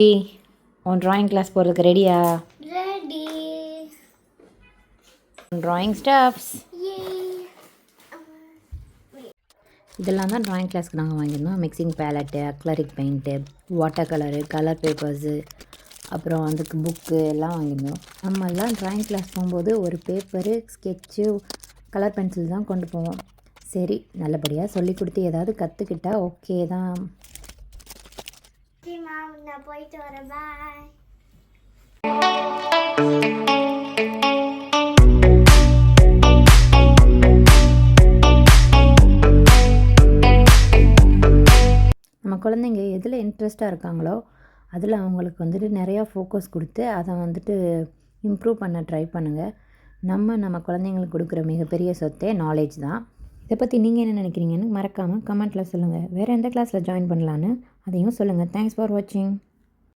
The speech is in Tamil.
ஏய், உன் ட்ராயிங் கிளாஸ் போகிறதுக்கு ரெடியா? ரெடி. Drawing stuffs Yay. இதெல்லாம் தான் ட்ராயிங் கிளாஸ்க்கு நாங்கள் வாங்கியிருந்தோம். Mixing palette, acrylic paint, water colour, colour papers, அப்புறம் அதுக்கு புக்கு எல்லாம் வாங்கியிருந்தோம். நம்ம எல்லாம் ட்ராயிங் கிளாஸ் போகும்போது ஒரு பேப்பரு, ஸ்கெட்சு, கலர் பென்சில் தான் கொண்டு போவோம். சரி, நல்லபடியாக சொல்லி கொடுத்து ஏதாவது கற்றுக்கிட்டா ஓகே தான். Okay, Mom, நான் போயிட்டு வரேன். Bye. நம்ம குழந்தைங்க எதில் இன்ட்ரெஸ்ட்டாக இருக்காங்களோ அதில் அவங்களுக்கு வந்துட்டு நிறையா ஃபோக்கஸ் கொடுத்து அதை வந்துட்டு இம்ப்ரூவ் பண்ண ட்ரை பண்ணுங்கள். நம்ம குழந்தைங்களுக்கு கொடுக்குற மிகப்பெரிய சொத்தே நாலேஜ் தான். இதை பற்றி நீங்கள் என்ன நினைக்கிறீங்கன்னு மறக்காமல் கமெண்ட்டில் சொல்லுங்கள். வேறு எந்த கிளாஸில் ஜாயின் பண்ணலான்னு அதையும் சொல்லுங்கள். தேங்க்ஸ் ஃபார் வாட்சிங்.